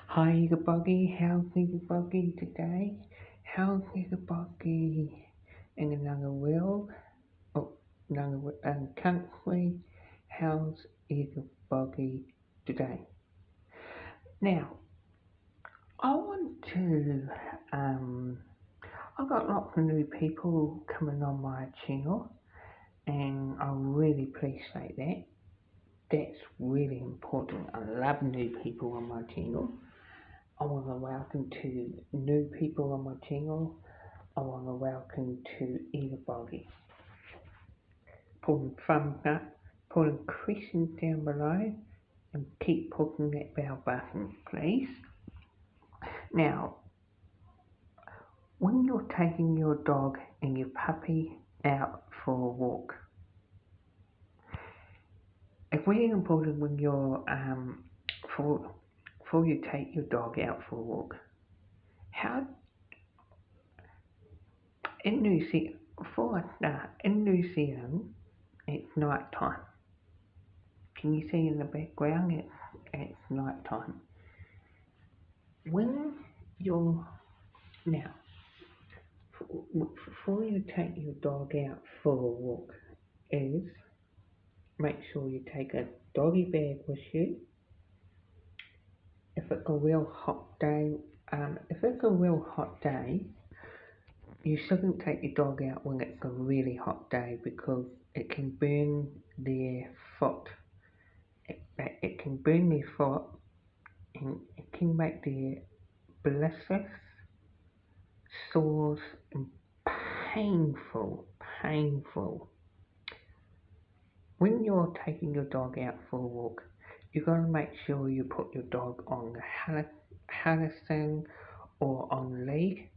Hi, Buggy. How's Buggy today? How's Buggy in another world? Oh, another country. How's Buggy today? Now, I want to. Um, I've got lots of new people coming on my channel, and I really appreciate that. That's really important. I love new people on my channel. I want to welcome to new people on my channel. I want to welcome to everybody. Put a thumbs up, put a question down below, and keep pushing that bell button, please. Now, when you're taking your dog and your puppy out for a walk, it's really important when you're for before you take your dog out for a walk. How in New Zealand, before I start, in New Zealand, it's night time. Can you see in the background? It's night time. When you're now, before you take your dog out for a walk, is make sure you take a doggy bag with you. If it's a real hot day, you shouldn't take your dog out when it's a really hot day because it can burn their foot. It can burn their foot and it can make their blisters, sores, and painful. When you're taking your dog out for a walk, you gotta make sure you put your dog on the harnessing or on lead,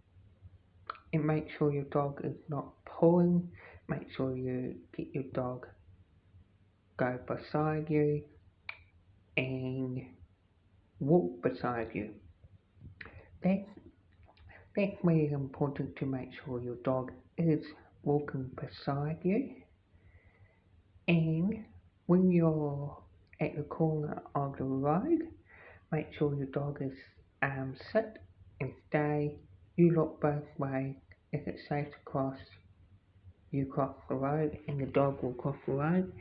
and make sure your dog is not pulling. Make sure you get your dog go beside you and walk beside you. That's that's really important to make sure your dog is walking beside you. And when you're at the corner of the road, make sure your dog is sit and stay. You look both ways. If it's safe to cross, you cross the road and the dog will cross the road.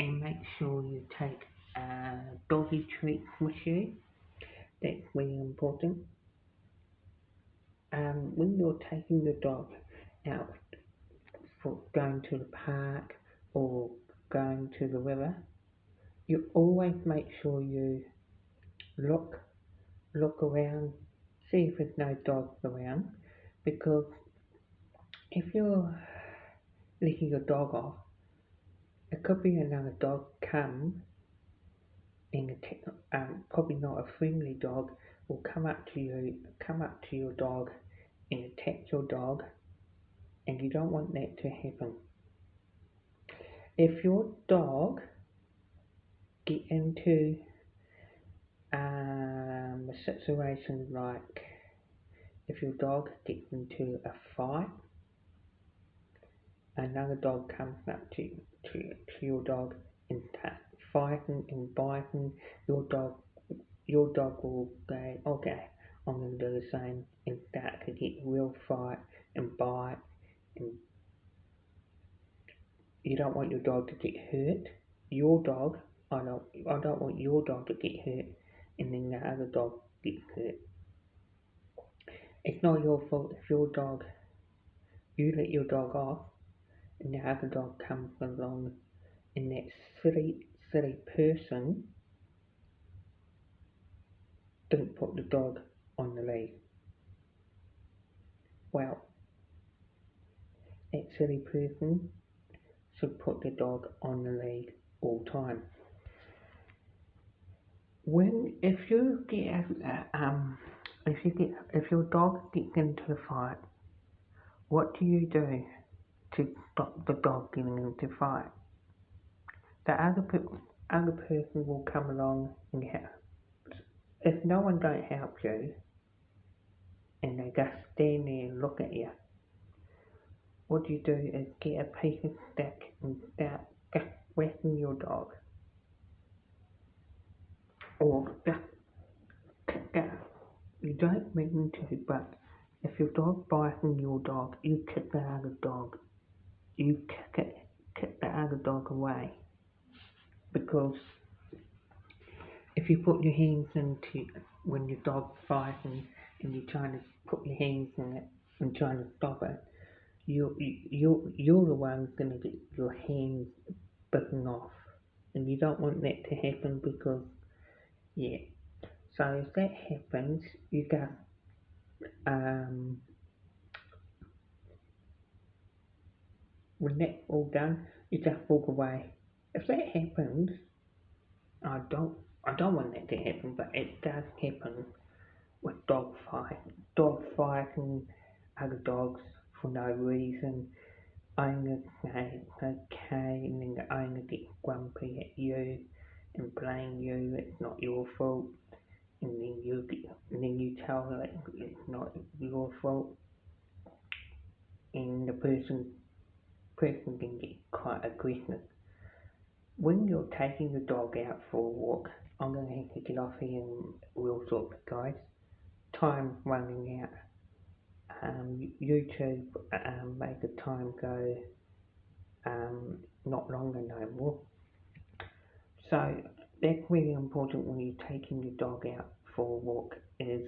And make sure you take a doggy treat with you. That's really important. When you're taking the dog out for going to the park or going to the river, you always make sure you look around, see if there's no dogs around, because if you're letting your dog off, it could be another dog come and probably not a friendly dog will come up to your dog and attack your dog, and you don't want that to happen. If your dog get into a situation like if your dog gets into a fight, another dog comes up to your dog and starts fighting and biting, your dog will go, okay, I'm going to do the same, and start to get real fight and bite, and you don't want your dog to get hurt. Your dog, I don't want your dog to get hurt, and then the other dog gets hurt. It's not your fault if you let your dog off, and the other dog comes along, and that silly person didn't put the dog on the lead. Well, that silly person should put the dog on the lead all time. If your dog gets into the fight, what do you do to stop the dog getting into the fight? The other person will come along and help. If no one don't help you, and they just stand there and look at you, what you do is get a piece of stick and start just whacking your dog, or just You don't mean to, but if your dog biting your dog, you kick the other dog. You kick the other dog away. Because if you put your hands into when your dog's fighting and you're trying to put your hands in it and trying to stop it, you're the one gonna get your hands bitten off, and you don't want that to happen because yeah. So if that happens, you got um when that's all done, you just walk away. If that happens, I don't I don't want that to happen, but it does happen with dog fighting other dogs for no reason. I'm gonna say okay, and then I'm gonna get grumpy at you and blame you. It's not your fault, and then you tell her it's not your fault, and the person can get quite aggressive. When you're taking the dog out for a walk, I'm gonna have to get off here and we'll talk, guys. Time running out. YouTube make the time go not longer no more. So that's really important when you're taking your dog out for a walk is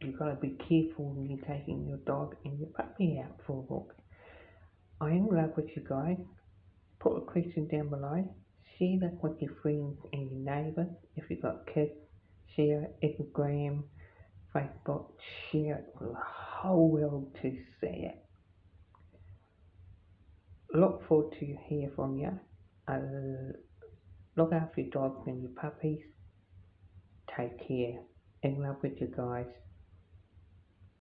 you've got to be careful when you're taking your dog and your puppy out for a walk. I am in love with you guys. Put a question down below. Share that with your friends and your neighbours. If you've got kids, share it. Instagram, Facebook, share it for the whole world to see it. Look forward to hear from you. Look after your dogs and your puppies. Take care. In love with you guys.